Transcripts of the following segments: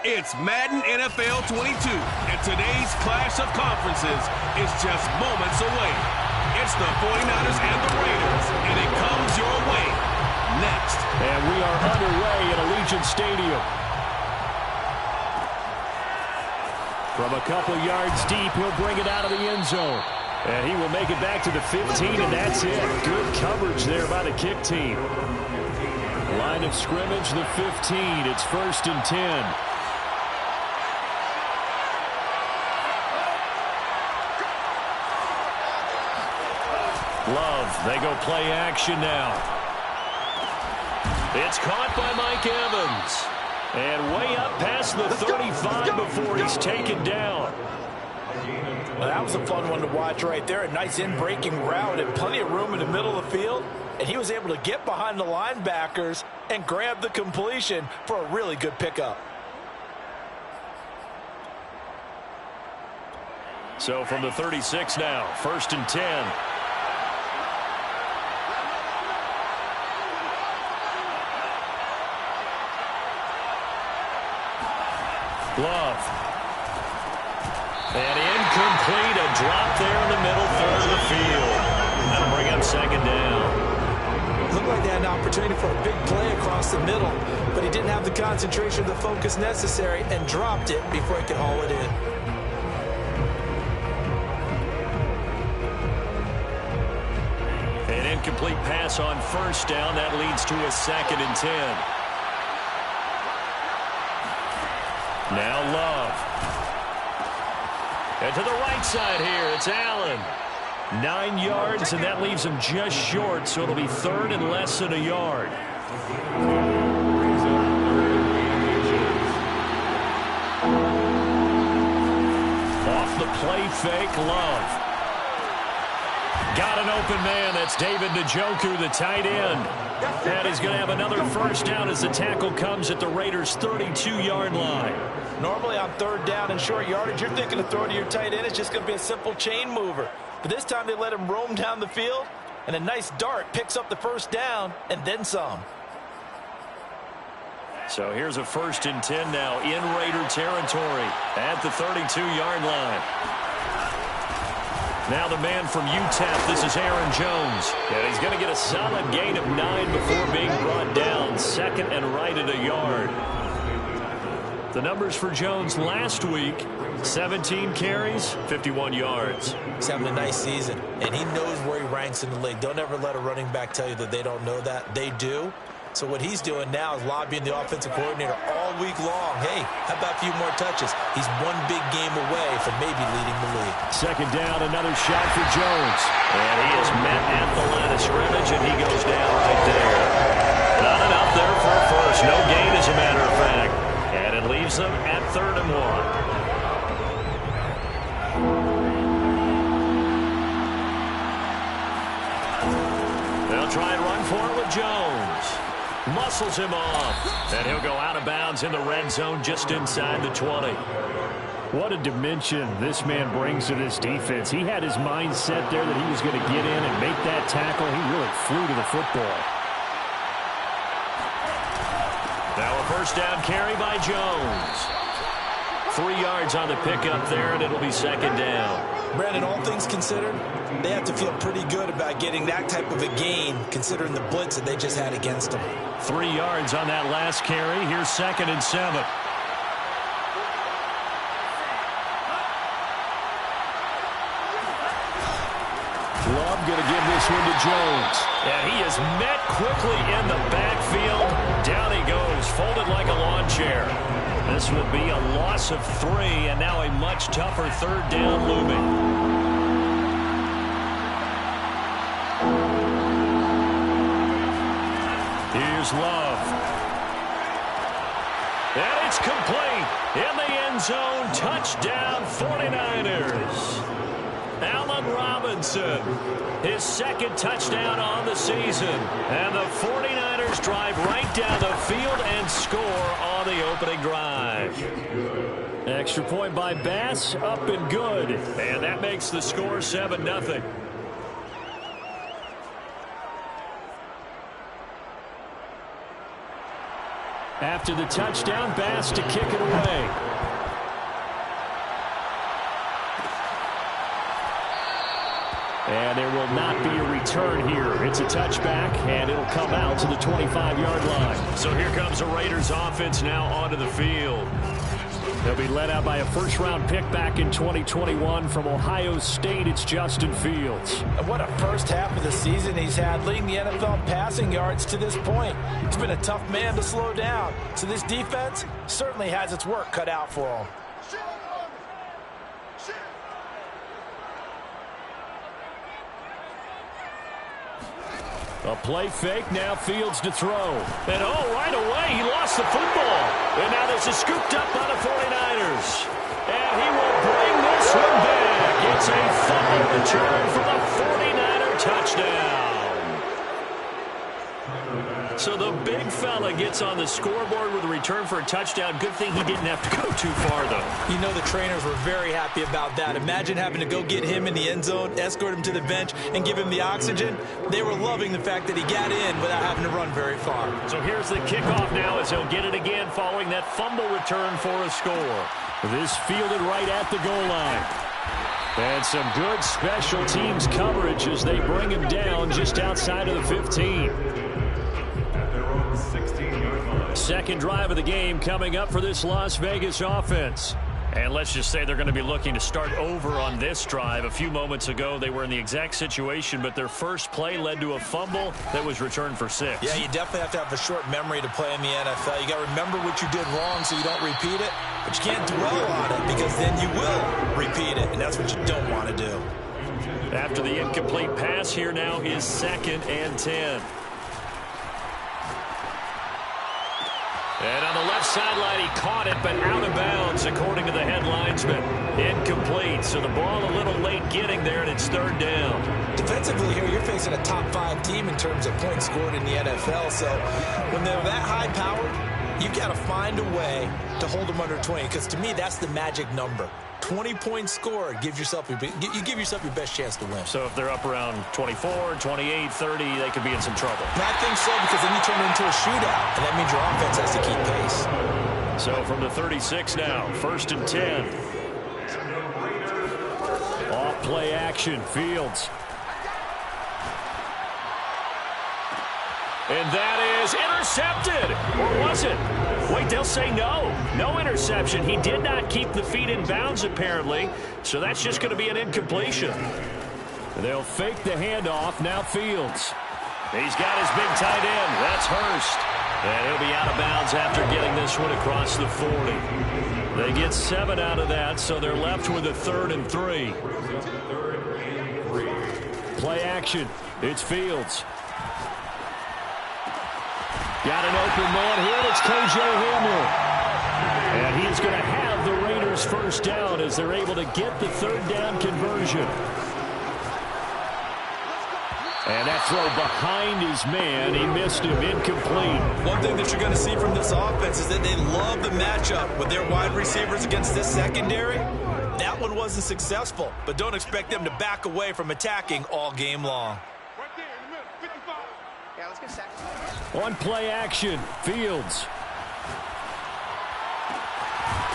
It's Madden NFL 22, and today's clash of conferences is just moments away. It's the 49ers and the Raiders, and it comes your way next. And we are underway at Allegiant Stadium. From a couple yards deep, he'll bring it out of the end zone. And he will make it back to the 15, and that's it. Good coverage there by the kick team. Line of scrimmage, the 15. It's 1st and 10. Love, they go play action now. It's caught by Mike Evans. And way up past the 35 before he's taken down. Well, that was a fun one to watch right there. A nice in-breaking route and plenty of room in the middle of the field. And he was able to get behind the linebackers and grab the completion for a really good pickup. So from the 36 now, 1st and 10. Love. And incomplete, a drop there in the middle third of the field. That'll bring up 2nd down. Looked like they had an opportunity for a big play across the middle, but he didn't have the concentration or the focus necessary and dropped it before he could haul it in. An incomplete pass on 1st down. That leads to a 2nd and 10. Now Love. And to the right side here, it's Allen. 9 yards, and that leaves him just short, so it'll be 3rd and less than a yard. Off the play fake, Love. Got an open man. That's David Njoku, the tight end. And he's going to have another 1st down as the tackle comes at the Raiders' 32-yard line. Normally on 3rd down and short yardage, you're thinking of throwing to your tight end. It's just going to be a simple chain mover. But this time they let him roam down the field, and a nice dart picks up the 1st down and then some. So here's a 1st and 10 now in Raider territory at the 32-yard line. Now the man from UTEP, this is Aaron Jones. And he's going to get a solid gain of 9 before being brought down. 2nd and right at a yard. The numbers for Jones last week, 17 carries, 51 yards. He's having a nice season, and he knows where he ranks in the league. Don't ever let a running back tell you that they don't know that. They do. So what he's doing now is lobbying the offensive coordinator all week long. Hey, how about a few more touches? He's one big game away from maybe leading the league. 2nd down, another shot for Jones. And he is met at the line of scrimmage, and he goes down right there. Not enough there for a first. No gain, as a matter of fact. And it leaves them at 3rd and 1. They'll try and run for it with Jones. Muscles him off. And he'll go out of bounds in the red zone just inside the 20. What a dimension this man brings to this defense. He had his mind set there that he was going to get in and make that tackle. He really flew to the football. Now a 1st down carry by Jones. 3 yards on the pickup there, and it'll be 2nd down. Brandon, all things considered, they have to feel pretty good about getting that type of a gain, considering the blitz that they just had against them. 3 yards on that last carry. Here's 2nd and 7. Love going to give this one to Jones. And he is met quickly in the backfield. Down he goes, folded like a lawn chair. This will be a loss of 3, and now a much tougher 3rd down looming. Here's Love. And it's complete. In the end zone, touchdown 49ers. Allen Robinson, his 2nd touchdown on the season. And the 49ers drive right down the field and score on the opening drive. Extra point by Bass, up and good. And that makes the score 7-0. After the touchdown, Bass to kick it away. And there will not be a return here. It's a touchback, and it'll come out to the 25-yard line. So here comes the Raiders offense now onto the field. They'll be led out by a first-round pick back in 2021 from Ohio State. It's Justin Fields. And what a first half of the season he's had, leading the NFL in passing yards to this point. He's been a tough man to slow down. So this defense certainly has its work cut out for him. A play fake, now Fields to throw. And right away, he lost the football. And now this is scooped up by the 49ers. And he will bring this one back. It's a fumble return for the 49er touchdown. So the big fella gets on the scoreboard with a return for a touchdown. Good thing he didn't have to go too far, though. You know the trainers were very happy about that. Imagine having to go get him in the end zone, escort him to the bench, and give him the oxygen. They were loving the fact that he got in without having to run very far. So here's the kickoff now as he'll get it again following that fumble return for a score. This fielded right at the goal line. And some good special teams coverage as they bring him down just outside of the 15. Second drive of the game coming up for this Las Vegas offense. And let's just say they're going to be looking to start over on this drive. A few moments ago, they were in the exact situation, but their first play led to a fumble that was returned for 6. Yeah, you definitely have to have a short memory to play in the NFL. You got to remember what you did wrong so you don't repeat it, but you can't dwell on it because then you will repeat it, and that's what you don't want to do. After the incomplete pass, here now is 2nd and 10. And on the left sideline, he caught it, but out of bounds, according to the head linesman. Incomplete, so the ball a little late getting there, and it's 3rd down. Defensively here, you're facing a top 5 team in terms of points scored in the NFL, so when they're that high-powered, you've got to find a way to hold them under 20, because to me, that's the magic number. 20 points scored, you give yourself your best chance to win. So if they're up around 24, 28, 30, they could be in some trouble. And I think so, because then you turn it into a shootout, and that means your offense has to keep pace. So from the 36 now, 1st and 10. Off play action, Fields. And that is intercepted. Or was it? Wait, they'll say no. No interception. He did not keep the feet in bounds, apparently. So that's just going to be an incompletion. They'll fake the handoff. Now Fields. He's got his big tight end. That's Hurst. And he'll be out of bounds after getting this one across the 40. They get 7 out of that, so they're left with a 3rd and 3. Play action. It's Fields. Got an open man here, and it's KJ Hamler. And he's going to have the Raiders first down as they're able to get the 3rd down conversion. And that throw behind his man, he missed him, incomplete. One thing that you're going to see from this offense is that they love the matchup with their wide receivers against this secondary. That one wasn't successful, but don't expect them to back away from attacking all game long. On play action, Fields.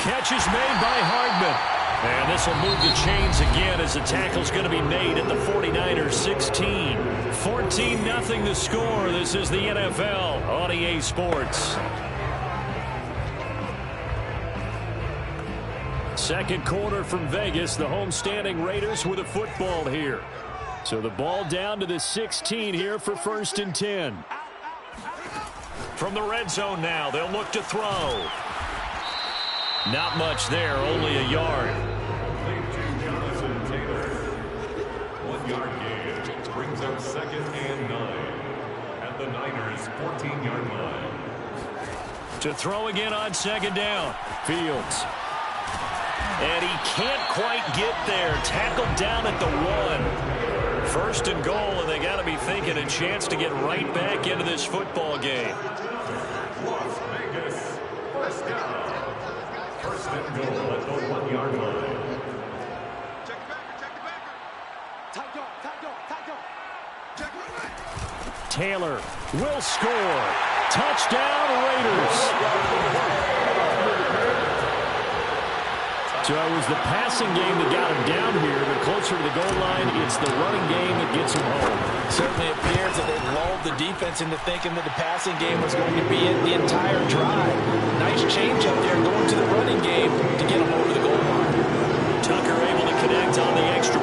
Catch is made by Hardman. And this will move the chains again as the tackle's going to be made at the 49ers 16. 14-0 the score. This is the NFL on EA Sports. Second quarter from Vegas. The homestanding Raiders with a football here. So the ball down to the 16 here for 1st and 10. From the red zone now, they'll look to throw. Not much there, only a yard. 1-yard gain brings up 2nd and 9 at the Niners 14-yard line. To throw again on 2nd down, Fields. And he can't quite get there. Tackled down at the 1. 1st and goal, and they got to be thinking a chance to get right back into this football game. Las Vegas, first down. 1st and goal at the 1-yard line. Check the backer. Tight dog. Taylor will score. Touchdown, Raiders. So it was the passing game that got him down here, but closer to the goal line, it's the running game that gets him home. Certainly appears that they lulled the defense into thinking that the passing game was going to be it the entire drive. Nice change up there going to the running game to get him over the goal line. Tucker able to connect on the extra.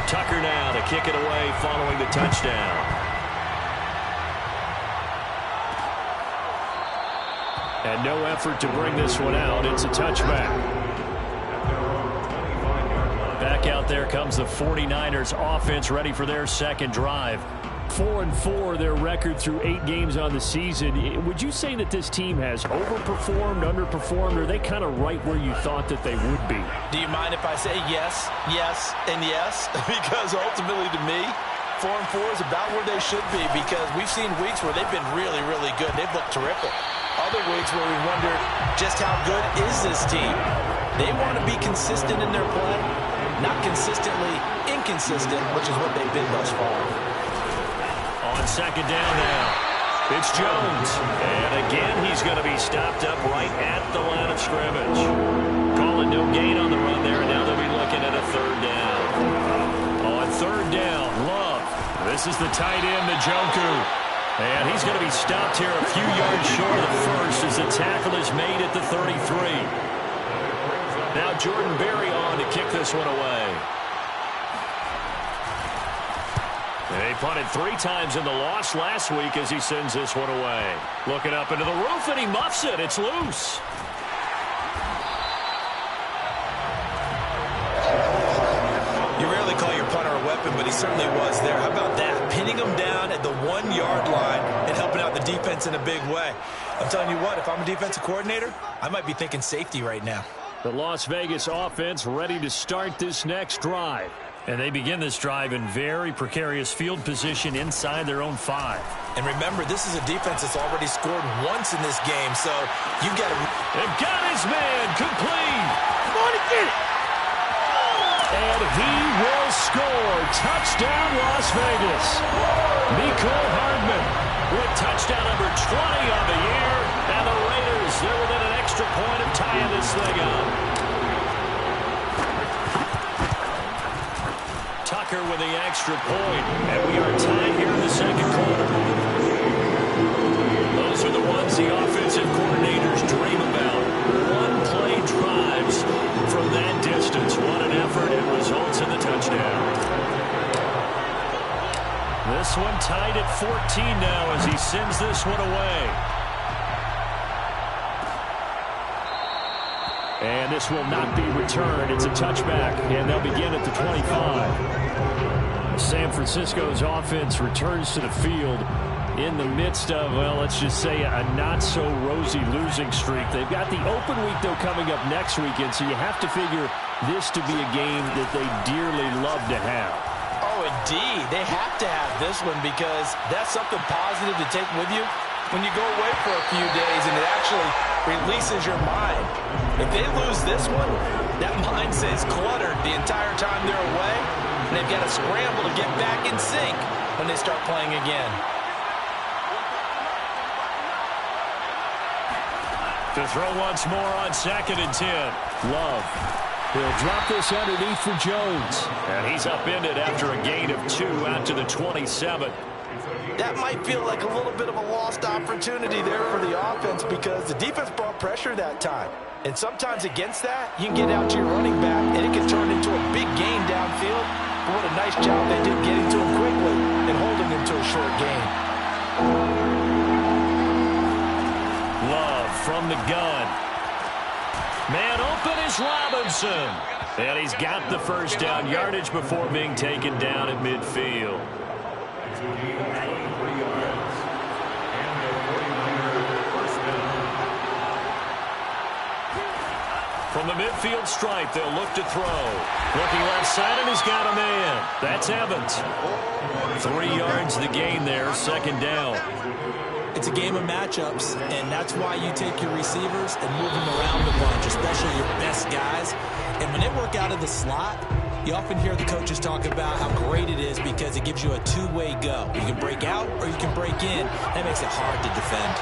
Tucker now to kick it away following the touchdown. And no effort to bring this one out. It's a touchback. Back out there comes the 49ers offense ready for their second drive. 4-4 their record through 8 games on the season. Would you say that this team has overperformed, underperformed, or are they kind of right where you thought that they would be? Do you mind if I say yes, yes, and yes? Because ultimately to me, 4-4 is about where they should be, because we've seen weeks where they've been really, really good. They've looked terrific. Other weeks where we wondered just how good is this team. They want to be consistent in their play, not consistently inconsistent, which is what they've been thus far. On second down now, it's Jones. And again, he's going to be stopped up right at the line of scrimmage. Call it no gain on the run there, and now they'll be looking at a third down. On third down, Love. This is the tight end, Njoku. And he's going to be stopped here a few yards short of the first as the tackle is made at the 33. Now Jordan Berry on to kick this one away. They punted 3 times in the loss last week as he sends this one away. Looking up into the roof, and he muffs it. It's loose. You rarely call your punter a weapon, but he certainly was there. How about that? Pinning him down at the 1-yard line and helping out the defense in a big way. I'm telling you what, if I'm a defensive coordinator, I might be thinking safety right now. The Las Vegas offense ready to start this next drive. And they begin this drive in very precarious field position inside their own 5. And remember, this is a defense that's already scored once in this game, so you've got to... They've got his man complete. Come on and get it. And he will score. Touchdown, Las Vegas. Mecole Hardman with touchdown number 20 on the year. And the Raiders, they're within an extra point of tying this thing up. Tucker with the extra point, and we are tied here in the second quarter. Those are the ones the offensive coordinators dream about. One-play drives from that distance. What an effort. It results in the touchdown. This one tied at 14 now as he sends this one away. And this will not be returned. It's a touchback, and they'll begin at the 25. San Francisco's offense returns to the field in the midst of, well, let's just say a not-so-rosy losing streak. They've got the open week, though, coming up next weekend, so you have to figure this to be a game that they dearly love to have. Oh, indeed. They have to have this one because that's something positive to take with you when you go away for a few days, and it actually releases your mind. If they lose this one, that mind stays cluttered the entire time they're away, and they've got to scramble to get back in sync when they start playing again. To throw once more on 2nd and 10. Love. He'll drop this underneath for Jones. And he's upended after a gain of 2 out to the 27. That might feel like a little bit of a lost opportunity there for the offense because the defense brought pressure that time. And sometimes against that, you can get out to your running back, and it can turn into a big gain downfield. But what a nice job they did getting to him quickly and holding him to a short gain. Love from the gun. Man open is Robinson. And he's got the first down yardage before being taken down at midfield. From the midfield stripe, they'll look to throw. Looking left side, and he's got a man. That's Evans. 3 yards the gain there, 2nd down. It's a game of matchups, and that's why you take your receivers and move them around a bunch, especially your best guys. And when they work out of the slot, you often hear the coaches talk about how great it is because it gives you a two-way go. You can break out or you can break in. That makes it hard to defend.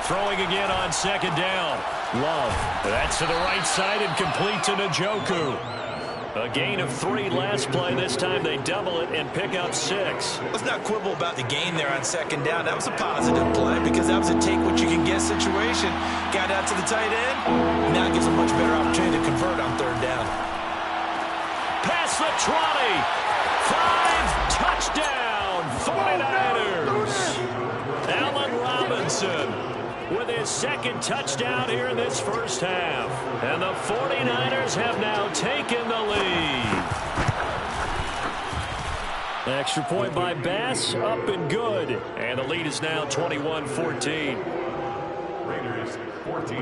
Throwing again on 2nd down. Love. That's to the right side and complete to Njoku. A gain of 3 last play. This time they double it and pick up 6. Let's not quibble about the gain there on 2nd down. That was a positive play because that was a take-what-you-can-get situation. Got out to the tight end. Now it gives a much better opportunity to convert on 3rd down. Past the 20. 5 touchdown 49ers. Allen Robinson with his 2nd touchdown here in this first half. And the 49ers have now taken the lead. Extra point by Bass, up and good. And the lead is now 21-14. Raiders 14.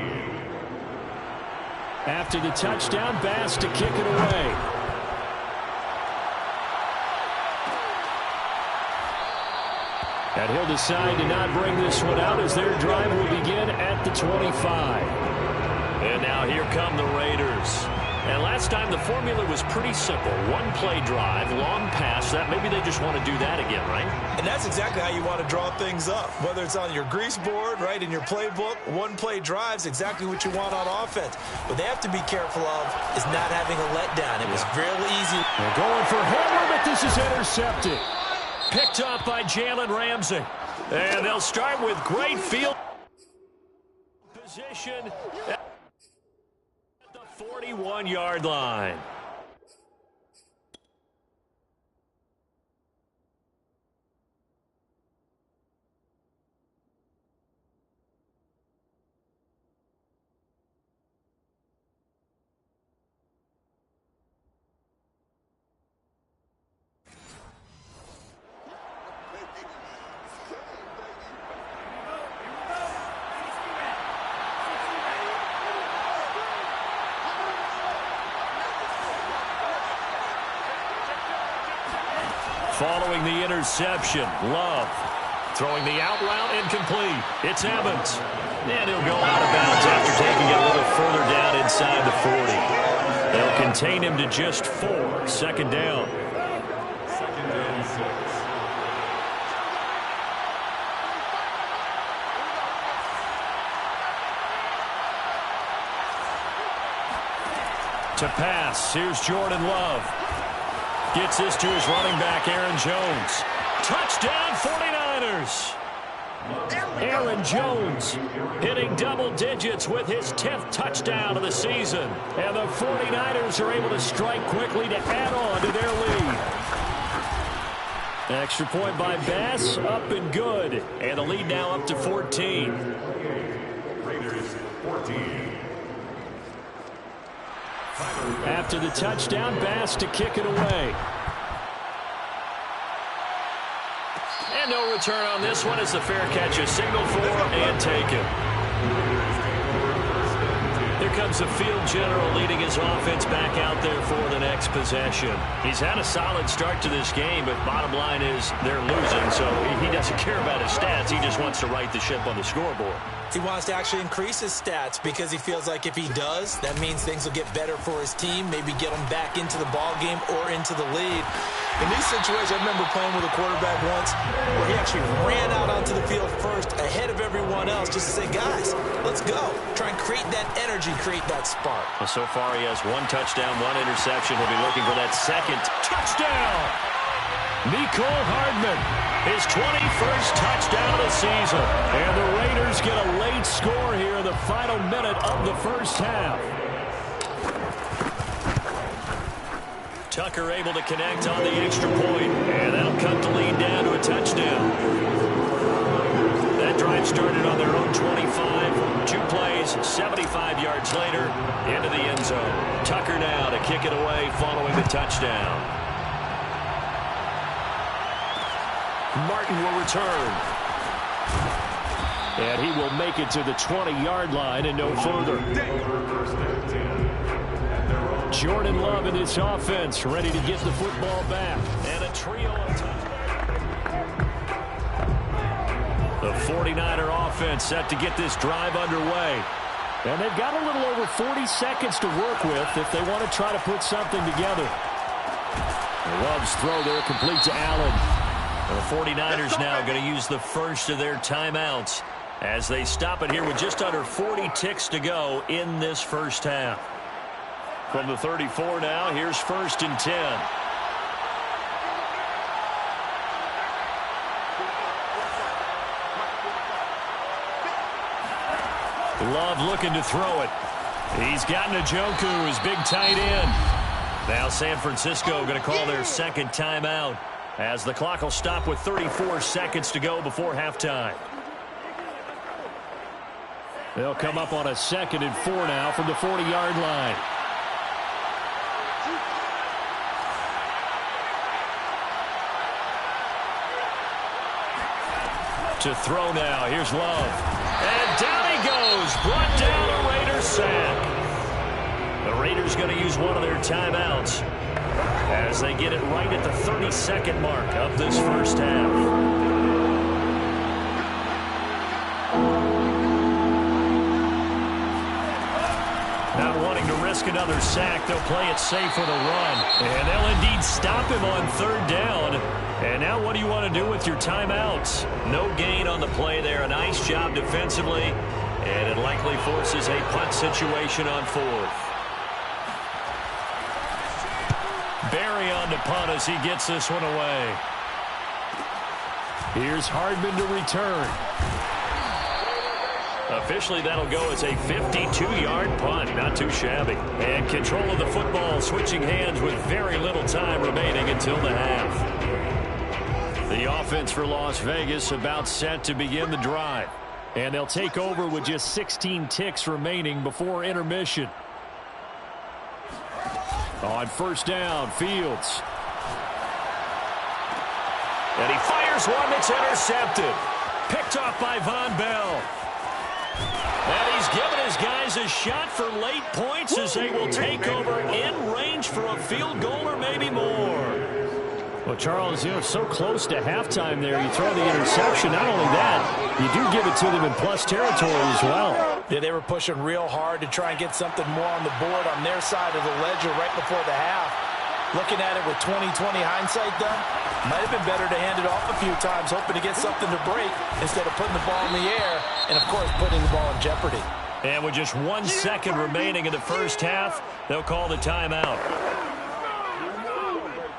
After the touchdown, Bass to kick it away. And he'll decide to not bring this one out as their drive will begin at the 25. And now here come the Raiders. And last time the formula was pretty simple. 1-play drive, long pass. That maybe they just want to do that again, right? And that's exactly how you want to draw things up. Whether it's on your grease board, right, in your playbook, 1-play drive's exactly what you want on offense. What they have to be careful of is not having a letdown. It was really easy. They're going for Hamler, but this is intercepted. Picked up by Jalen Ramsey. And they'll start with great field position at the 41-yard line. Following the interception, Love throwing the out route incomplete. It's Evans. And he'll go out of bounds after taking it a little further down inside the 40. They'll contain him to just 4. 2nd down. 2nd and 6. To pass, here's Jordan Love. Gets this to his running back, Aaron Jones. Touchdown, 49ers. Aaron Jones hitting double digits with his 10th touchdown of the season. And the 49ers are able to strike quickly to add on to their lead. Extra point by Bass, up and good. And the lead now up to 14. Raiders 14. After the touchdown, Bass to kick it away. And no return on this one as the fair catch is signaled for and taken. Here comes the field general leading his offense back out there for the next possession. He's had a solid start to this game, but bottom line is they're losing, so he doesn't care about his stats. He just wants to right the ship on the scoreboard. He wants to actually increase his stats because he feels like if he does, that means things will get better for his team, maybe get him back into the ball game or into the lead. In these situations, I remember playing with a quarterback once where he actually ran out onto the field first ahead of everyone else just to say, guys, let's go. Try and create that energy, create that spark. Well, so far he has 1 touchdown, 1 interception. He'll be looking for that second touchdown. Mecole Hardman, his 21st touchdown of the season. And the Raiders get a late score here in the final minute of the first half. Tucker able to connect on the extra point, and that'll cut the lead down to a touchdown. That drive started on their own 25. 2 plays, 75 yards later, into the end zone. Tucker now to kick it away following the touchdown. Martin will return. And he will make it to the 20-yard line and no further. Jordan Love in this offense, ready to get the football back. And a trio of touchdowns. The 49er offense set to get this drive underway. And they've got a little over 40 seconds to work with if they want to try to put something together. Love's throw there complete to Allen. The 49ers now going to use the first of their timeouts as they stop it here with just under 40 ticks to go in this first half. From the 34 now, here's 1st and 10. Love looking to throw it. He's got Njoku, his big tight end. Now San Francisco going to call their second timeout as the clock will stop with 34 seconds to go before halftime. They'll come up on a 2nd and 4 now from the 40-yard line. To throw now. Here's Love. And down he goes. Brought down a Raiders sack. The Raiders going to use one of their timeouts as they get it right at the 30-second mark of this first half. Not wanting to risk another sack, they'll play it safe with a run. And they'll indeed stop him on 3rd down. And now what do you want to do with your timeouts? No gain on the play there. A nice job defensively. And it likely forces a punt situation on 4th. Barry on to punt as he gets this one away. Here's Hardman to return. Officially, that'll go as a 52-yard punt. Not too shabby. And control of the football switching hands with very little time remaining until the half. The offense for Las Vegas about set to begin the drive. And they'll take over with just 16 ticks remaining before intermission. On 1st down, Fields. And he fires one that's intercepted. Picked off by Von Bell. And he's given his guys a shot for late points as they will take over in range for a field goal or maybe more. Well, Charles, you know, so close to halftime there. You throw the interception. Not only that, you do give it to them in plus territory as well. Yeah, they were pushing real hard to try and get something more on the board on their side of the ledger right before the half. Looking at it with 20/20 hindsight, though, might have been better to hand it off a few times, hoping to get something to break instead of putting the ball in the air and, of course, putting the ball in jeopardy. And with just 1 second remaining in the first half, they'll call the timeout.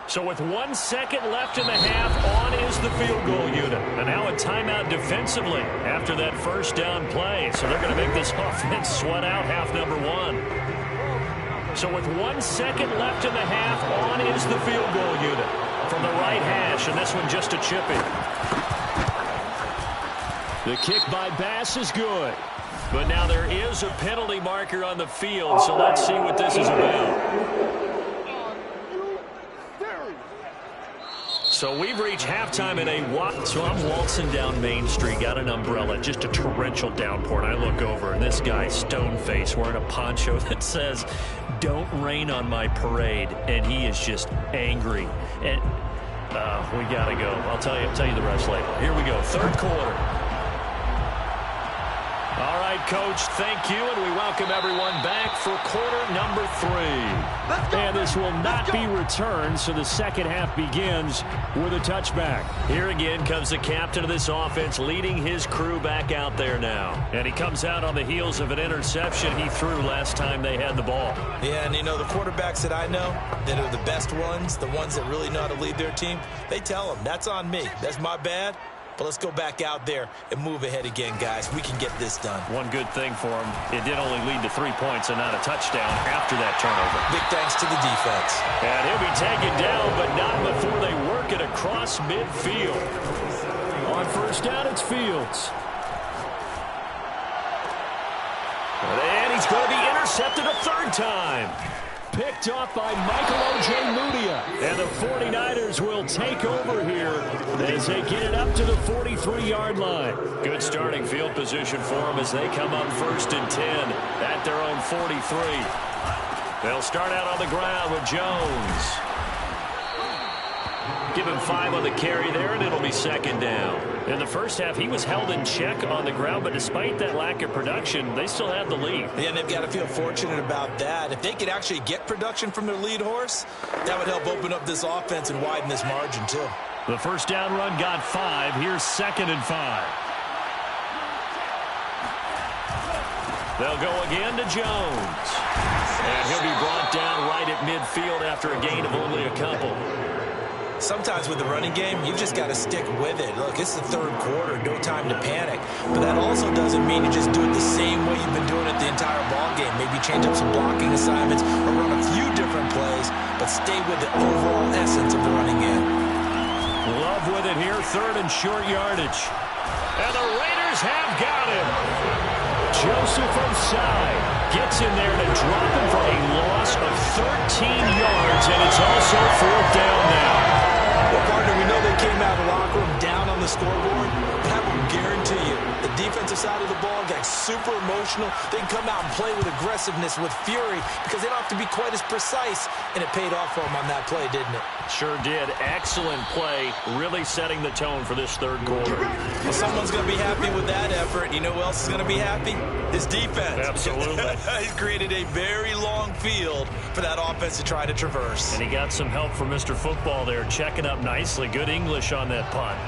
So with 1 second left in the half, on is the field goal unit. And now a timeout defensively after that first down play. So they're going to make this offense sweat out half number 1. So with 1 second left in the half, on is the field goal unit from the right hash. And this one just a chipping. The kick by Bass is good. But now there is a penalty marker on the field. So let's see what this is about. So we've reached halftime in a so I'm waltzing down Main Street, got an umbrella, just a torrential downpour, and I look over, and this guy, stone-faced, wearing a poncho that says, "Don't rain on my parade," and he is just angry. And we got to go. I'll tell you the rest later. Here we go, third quarter. right, Coach. Thank you, and we welcome everyone back for quarter number 3. And this will not be returned, so the second half begins with a touchback. Here again comes the captain of this offense leading his crew back out there now. And he comes out on the heels of an interception he threw last time they had the ball. Yeah, and you know, the quarterbacks that I know that are the best ones, the ones that really know how to lead their team, they tell them, that's on me. That's my bad. But let's go back out there and move ahead again, guys. We can get this done. One good thing for him, it did only lead to 3 points and not a touchdown after that turnover. Big thanks to the defense. And he'll be taken down, but not before they work it across midfield. On first down, it's Fields. And he's going to be intercepted a third time. Picked off by Michael Ojemudia. And the 49ers will take over here as they get it up to the 43-yard line. Good starting field position for them as they come up 1st and 10 at their own 43. They'll start out on the ground with Jones. Give him 5 on the carry there, and it'll be 2nd down. In the first half, he was held in check on the ground, but despite that lack of production, they still have the lead. Yeah, and they've got to feel fortunate about that. If they could actually get production from their lead horse, that would help open up this offense and widen this margin, too. The first down run got 5. Here's 2nd and 5. They'll go again to Jones. And he'll be brought down right at midfield after a gain of only a couple. Sometimes with the running game, you've just got to stick with it. Look, it's the 3rd quarter, no time to panic. But that also doesn't mean you just do it the same way you've been doing it the entire ball game. Maybe change up some blocking assignments or run a few different plays, but stay with the overall essence of the running game. Love with it here, 3rd and short yardage. And the Raiders have got him. Joseph Osai gets in there to drop him for a loss of 13 yards, and it's also 4th down now. Well, partner, we know they came out of the locker room down on the scoreboard, but I will guarantee you the defensive side of the ball got super emotional. They can come out and play with aggressiveness, with fury, because they don't have to be quite as precise, and it paid off for them on that play, didn't it? Sure did. Excellent play, really setting the tone for this 3rd quarter. Well, someone's going to be happy with that effort. You know who else is going to be happy? His defense. Absolutely. He's created a very long field for that offense to try to traverse. And he got some help from Mr. Football there, checking up nicely. Good English on that punt.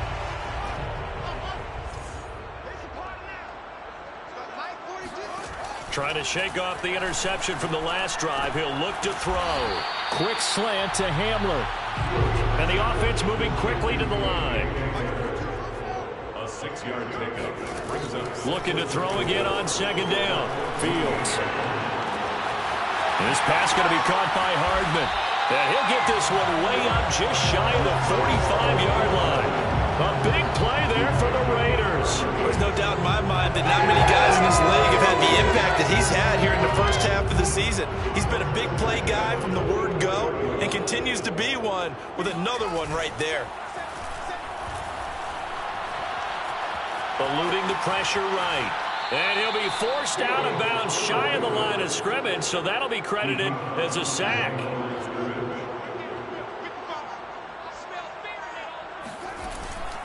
Trying to shake off the interception from the last drive. He'll look to throw. Quick slant to Hamler. And the offense moving quickly to the line. A 6-yard pickup brings up. Looking to throw again on 2nd down. Fields. This pass going to be caught by Hardman. And he'll get this one way up just shy of the 45-yard line. A big play there for the Raiders. There's no doubt in my mind that not many guys in this league have had the impact that he's had here in the first half of the season. He's been a big play guy from the word go and continues to be one with another one right there. Eluding the pressure right. And he'll be forced out of bounds shy of the line of scrimmage, so that'll be credited as a sack.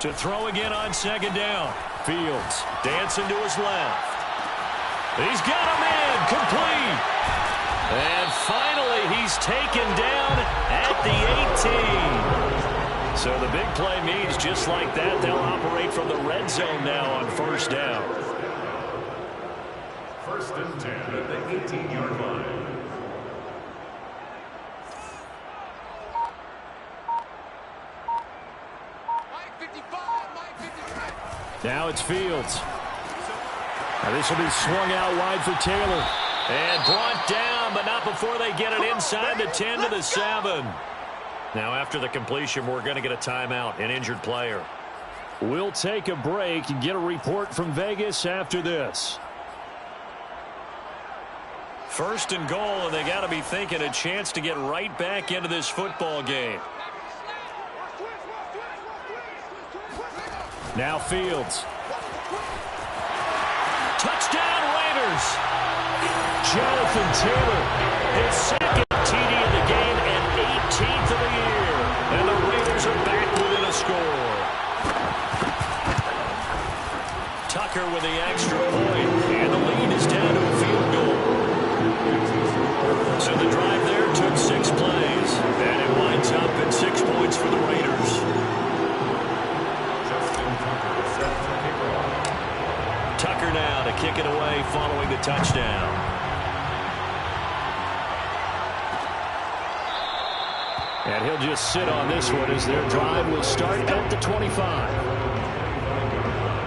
To throw again on 2nd down. Fields dancing to his left. He's got him in. Complete. And finally, he's taken down at the 18. So the big play means just like that, they'll operate from the red zone now on 1st down. 1st and 10 at the 18-yard line. Now it's Fields. Now this will be swung out wide for Taylor. And brought down, but not before they get it inside the 10 to the 7. Now after the completion, we're going to get a timeout, an injured player. We'll take a break and get a report from Vegas after this. 1st and goal, and they got to be thinking a chance to get right back into this football game. Now Fields. Touchdown Raiders. Jonathan Taylor, his 2nd TD of the game and 18th of the year. And the Raiders are back within a score. Tucker with the extra point. And the lead Tucker now to kick it away following the touchdown. And he'll just sit on this one as their drive will start at the 25.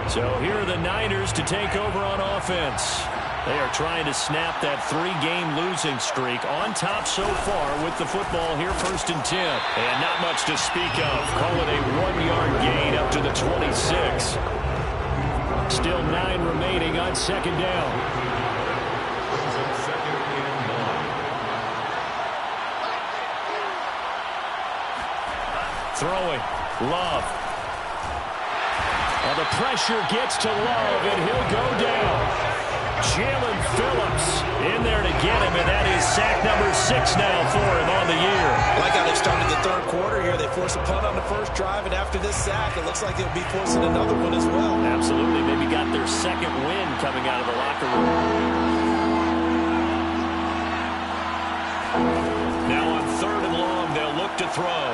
So here are the Niners to take over on offense. They are trying to snap that 3-game losing streak, on top so far with the football here, 1st and 10. And not much to speak of. Call it a 1-yard gain up to the 26. Still 9 remaining on 2nd down. Throwing. Love. The pressure gets to Love, and he'll go down. Jalen Phillips in there to get him, and that is sack number 6 now for him on the year. Like how they started the 3rd quarter here. They force a punt on the 1st drive, and after this sack, it looks like they'll be forcing another one as well. Absolutely. Maybe got their 2nd win coming out of the locker room. Now on 3rd and long, they'll look to throw.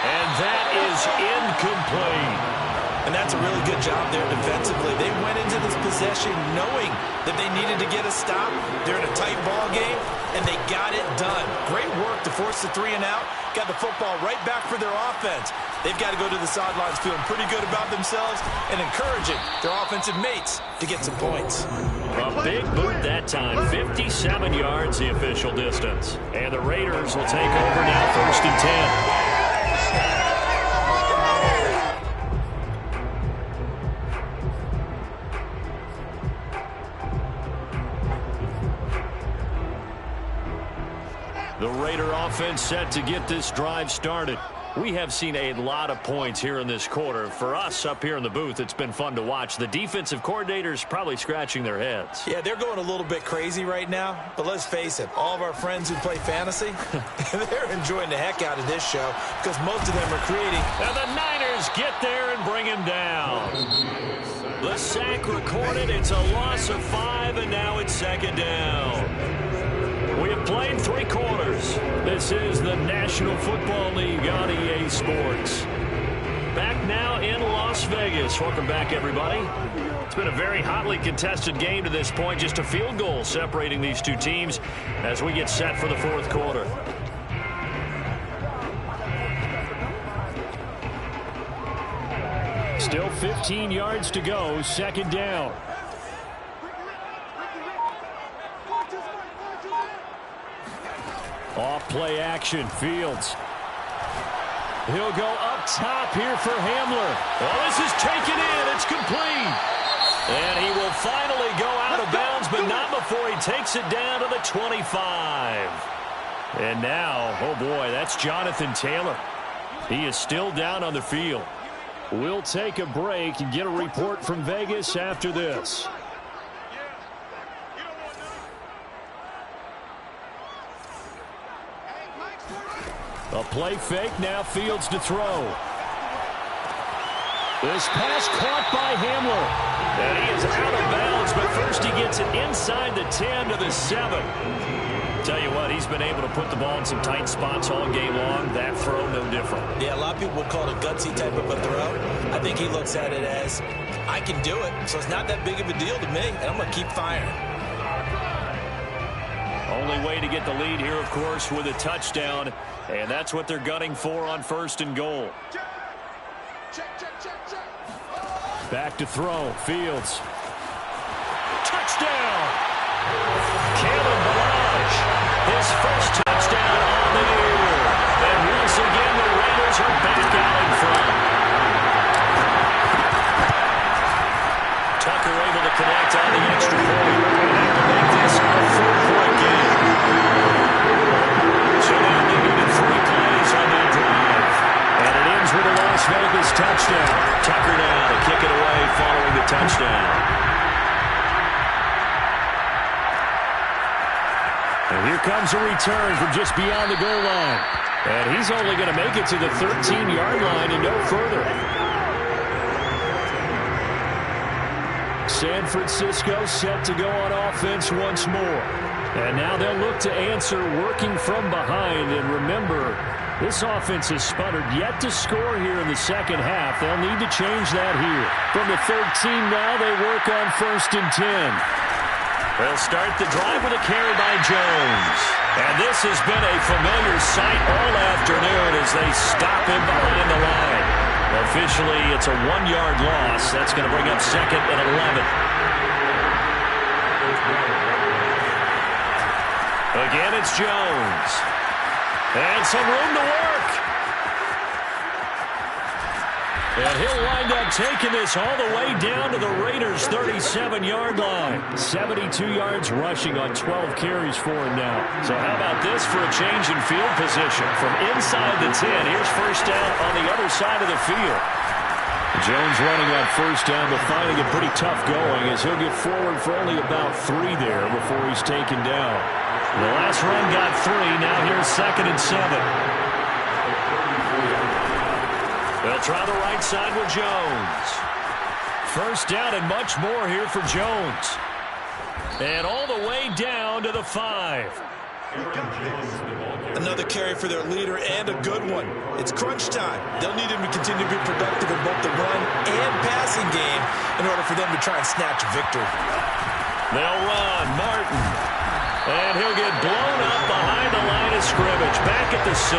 And that is incomplete. And that's a really good job there defensively. They went into this possession knowing that they needed to get a stop. They're in a tight ball game, and they got it done. Great work to force the 3 and out. Got the football right back for their offense. They've got to go to the sidelines feeling pretty good about themselves and encouraging their offensive mates to get some points. A big boot that time. 57 yards the official distance. And the Raiders will take over now, 1st and 10. The Raider offense set to get this drive started. We have seen a lot of points here in this quarter. For us up here in the booth, it's been fun to watch. The defensive coordinators probably scratching their heads. Yeah, they're going a little bit crazy right now. But let's face it, all of our friends who play fantasy, they're enjoying the heck out of this show because most of them are creating. And the Niners get there and bring him down. The sack recorded. It's a loss of 5, and now it's 2nd down. We have played 3 quarters. This is the National Football League on EA Sports. Back now in Las Vegas. Welcome back, everybody. It's been a very hotly contested game to this point. Just a field goal separating these two teams as we get set for the 4th quarter. Still 15 yards to go. 2nd down. Off play action, Fields. He'll go up top here for Hamler. Well, this is taken in. It's complete. And he will finally go out of bounds, but not before he takes it down to the 25. And now, oh boy, that's Jonathan Taylor. He is still down on the field. We'll take a break and get a report from Vegas after this. A play fake, now Fields to throw. This pass caught by Hamler. And he is out of bounds, but first he gets it inside the 10 to the 7. Tell you what, he's been able to put the ball in some tight spots all game long. That throw, no different. Yeah, a lot of people would call it a gutsy type of a throw. I think he looks at it as, I can do it, so it's not that big of a deal to me, and I'm going to keep firing. Only way to get the lead here, of course, with a touchdown. And that's what they're gunning for on 1st and goal. Back to throw. Fields. Touchdown! Caleb Balaj. His first touchdown on the year. And once again, the Raiders are back out in front. Tucker able to connect on the extra point. And to make this a 4-point game. So now they needed 3 plays on that drive. And it ends with a Las Vegas touchdown. Tucker now to kick it away following the touchdown. And here comes a return from just beyond the goal line. And he's only going to make it to the 13-yard line and no further. San Francisco set to go on offense once more. And now they'll look to answer working from behind. And remember, This offense has sputtered yet to score here in the second half. They'll need to change that here. From the 13 now, they work on 1st and 10. They'll start the drive with a carry by Jones. And this has been a familiar sight all afternoon as they stop him behind the line. Officially, it's a 1-yard loss. That's going to bring up 2nd and 11. Again, it's Jones. And some room to work. And he'll wind up taking this all the way down to the Raiders' 37-yard line. 72 yards rushing on 12 carries for him now. So how about this for a change in field position? From inside the 10, here's 1st down on the other side of the field. Jones running on 1st down, but finding it pretty tough going as he'll get forward for only about 3 there before he's taken down. The last run got 3. Now here's 2nd and 7. They'll try the right side with Jones. 1st down and much more here for Jones. And all the way down to the 5. Another carry for their leader and a good one. It's crunch time. They'll need him to continue to be productive in both the run and passing game in order for them to try and snatch a victory. They'll run. Martin. And he'll get blown up behind the line of scrimmage. Back at the 6.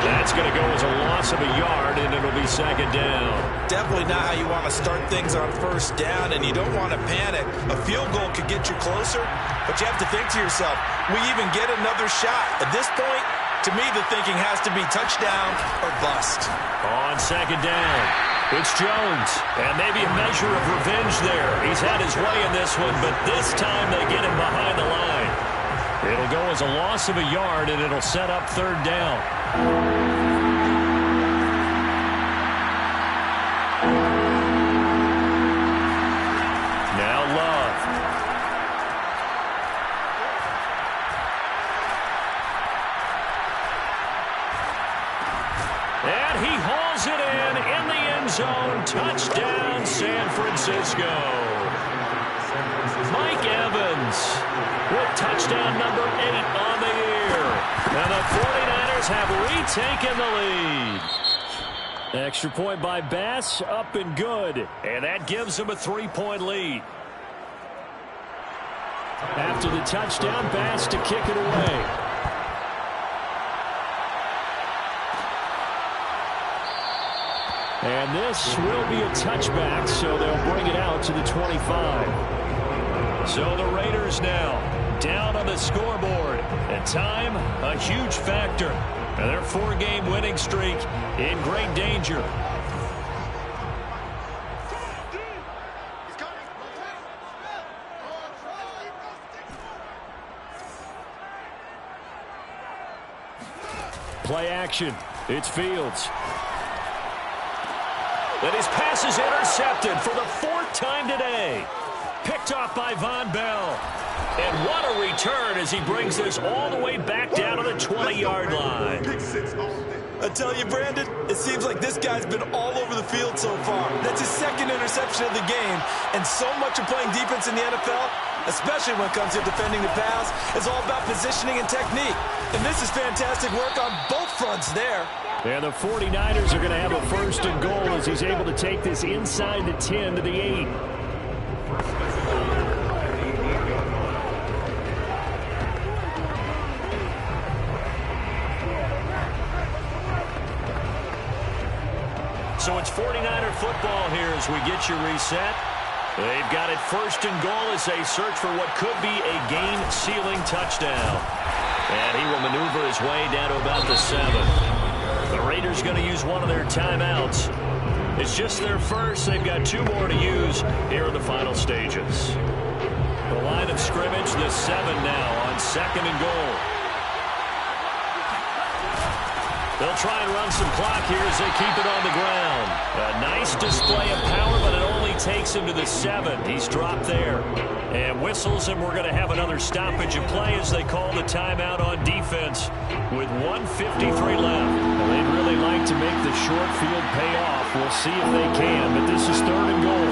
That's going to go as a loss of a yard, and it'll be 2nd down. Definitely not how you want to start things on 1st down, and you don't want to panic. A field goal could get you closer, but you have to think to yourself, we even get another shot. At this point, to me, the thinking has to be touchdown or bust. On 2nd down, it's Jones, and maybe a measure of revenge there. He's had his way in this one, but this time they get him behind the line. It'll go as a loss of a yard, and it'll set up 3rd down. Now Love. And he hauls it in the end zone. Touchdown, San Francisco. Mike Evans with touchdown number 8 on the year. And the 49ers have retaken the lead. Extra point by Bass, up and good. And that gives them a 3-point lead. After the touchdown, Bass to kick it away. And this will be a touchback, so they'll bring it out to the 25. So the Raiders now down on the scoreboard. And time, a huge factor. And their 4-game winning streak in great danger. Play action. It's Fields. And his pass is intercepted for the 4th time today. Picked off by Von Bell. And what a return as he brings this all the way back down to the 20-yard line. I tell you, Brandon, it seems like this guy's been all over the field so far. That's his 2nd interception of the game. And so much of playing defense in the NFL, especially when it comes to defending the pass, is all about positioning and technique. And this is fantastic work on both fronts there. And the 49ers are going to have a 1st and goal as he's able to take this inside the 10 to the 8. So it's 49er football here as we get you reset. They've got it 1st and goal as they search for what could be a game-sealing touchdown. And he will maneuver his way down to about the 7. The Raiders going to use one of their timeouts. It's just their first. They've got 2 more to use here in the final stages. The line of scrimmage, the 7 now on 2nd and goal. They'll try and run some clock here as they keep it on the ground. A nice display of power, but it only takes him to the 7. He's dropped there. And whistles, and we're going to have another stoppage of play as they call the timeout on defense with 1:53 left. Well, they'd really like to make the short field pay off. We'll see if they can, but this is 3rd and goal.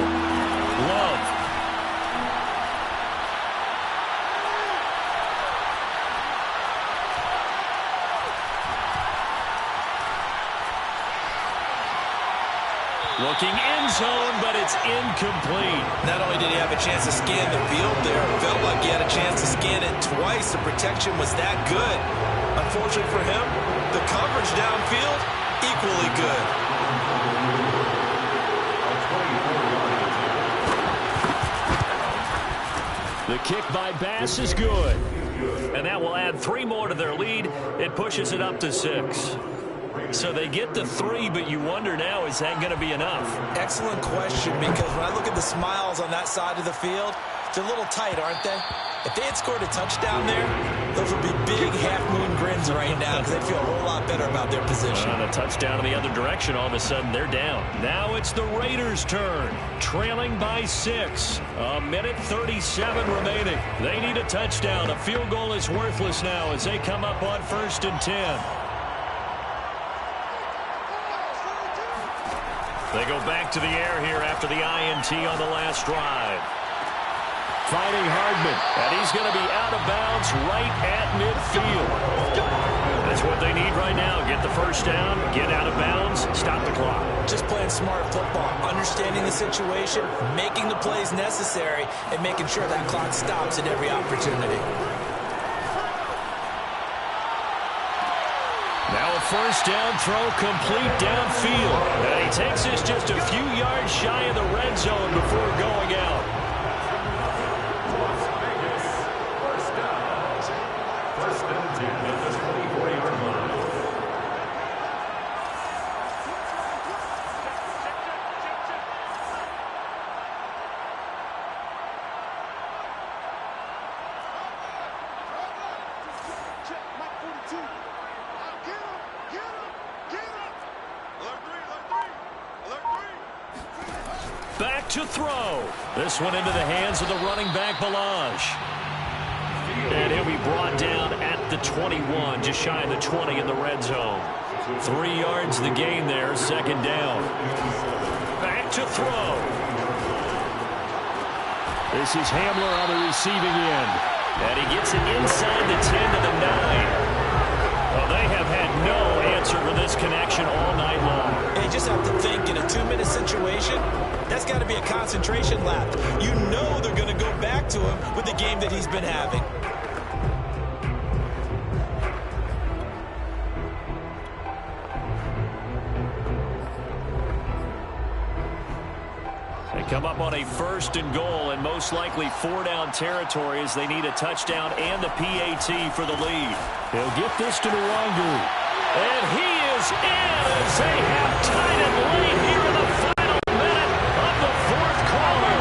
Love. looking end zone, but it's incomplete. Not only did he have a chance to scan the field there, it felt like he had a chance to scan it twice. The protection was that good. Unfortunately for him, the coverage downfield, equally good. The kick by Bass is good. And that will add 3 more to their lead. It pushes it up to 6. So they get the 3, but you wonder now, is that going to be enough? Excellent question, because when I look at the smiles on that side of the field, they're a little tight, aren't they? If they had scored a touchdown there, those would be big half-moon grins right now because they'd feel a whole lot better about their position. On a touchdown in the other direction, all of a sudden they're down. Now it's the Raiders' turn, trailing by 6. A minute 37 remaining. They need a touchdown. A field goal is worthless now as they come up on 1st and 10. They go back to the air here after the INT on the last drive. Finding Hardman, and he's going to be out of bounds right at midfield. That's what they need right now. Get the first down, get out of bounds, stop the clock. Just playing smart football, understanding the situation, making the plays necessary, and making sure that clock stops at every opportunity. Now a first down throw complete downfield. And he takes this just a few yards shy of the red zone before going out. Back to throw. This one into the hands of the running back, Badnewz. And he'll be brought down at the 21, just shy of the 20 in the red zone. 3 yards the gain there, second down. Back to throw. This is Hamler on the receiving end. And he gets it inside the 10 to the 9. Well, they have had no answer for this connection all night long. You just have to think, in a 2-minute situation, that's got to be a concentration lap. You know they're going to go back to him with the game that he's been having. They come up on a 1st and goal and most likely 4-down territory as they need a touchdown and the PAT for the lead. They'll get this to Nwangu. And he is in as they have tied it late here in the final minute of the 4th quarter.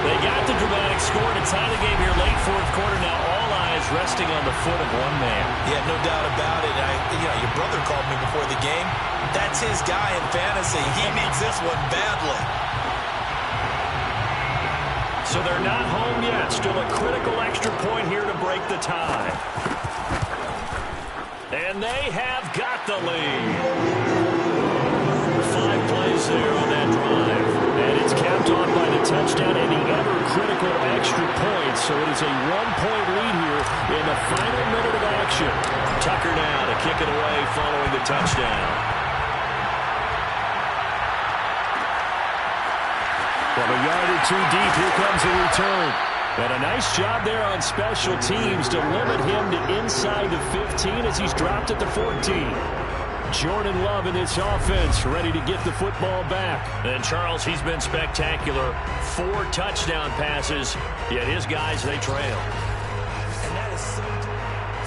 They got the dramatic score to tie the game here late 4th quarter. Now all eyes resting on the foot of one man. Yeah, no doubt about it. Your brother called me before the game. That's his guy in fantasy. He needs this one badly. So they're not home yet. Still a critical extra point here to break the tie. And they have got the lead. 5 plays there on that drive. And it's capped off by the touchdown and the ever critical extra point. So it is a 1-point lead here in the final minute of action. Tucker now to kick it away following the touchdown. From a yard or 2 deep, here comes a return. And a nice job there on special teams to limit him to inside the 15 as he's dropped at the 14. Jordan Love in this offense, ready to get the football back. And Charles, he's been spectacular. 4 touchdown passes, yet his guys, they trail. And that is so...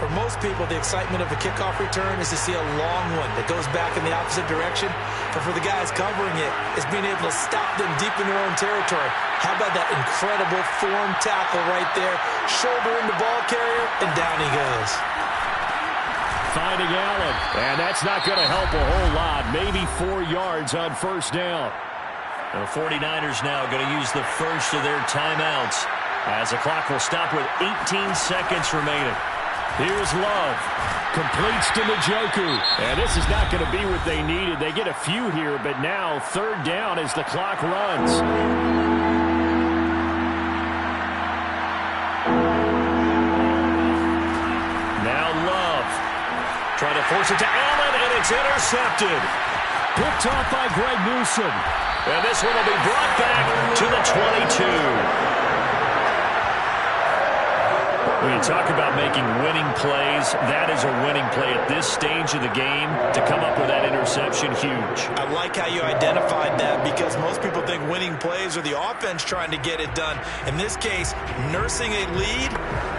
For most people, the excitement of a kickoff return is to see a long one that goes back in the opposite direction. But for the guys covering it, it's being able to stop them deep in their own territory. How about that incredible form tackle right there? Shoulder in the ball carrier, and down he goes. Finding Allen, and that's not going to help a whole lot. Maybe 4 yards on 1st down. And the 49ers now going to use the first of their timeouts as the clock will stop with 18 seconds remaining. Here's Love. Completes to Njoku. And this is not going to be what they needed. They get a few here, but now 3rd down as the clock runs. Now Love. Trying to force it to Allen, and it's intercepted. Picked off by Greg Newsom. And this one will be brought back to the 22. When you talk about making winning plays, that is a winning play at this stage of the game. To come up with that interception, huge. I like how you identified that because most people think winning plays are the offense trying to get it done. In this case, nursing a lead,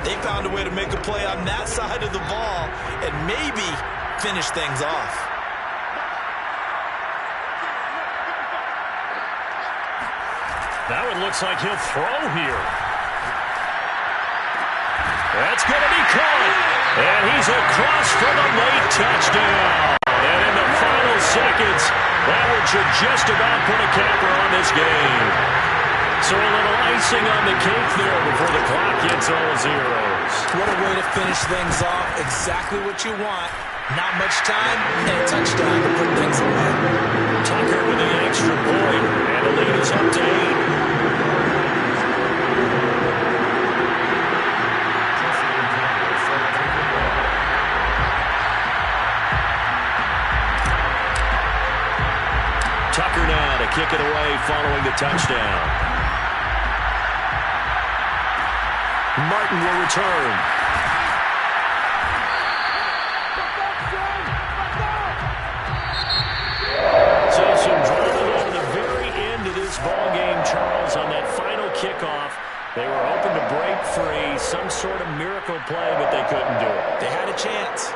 they found a way to make a play on that side of the ball and maybe finish things off. That one looks like he'll throw here. That's going to be caught. And he's across for the late touchdown. And in the final seconds, that one should just about put a capper on this game. So a little icing on the cake there before the clock hits all zeros. What a way to finish things off. Exactly what you want. Not much time and a touchdown to put things away. Tucker with the extra point. And the lead is up to 8. Tucker now to kick it away following the touchdown. Martin will return. So some drama on the very end of this ball game, Charles, on that final kickoff. They were hoping to break free, some sort of miracle play, but they couldn't do it. They had a chance.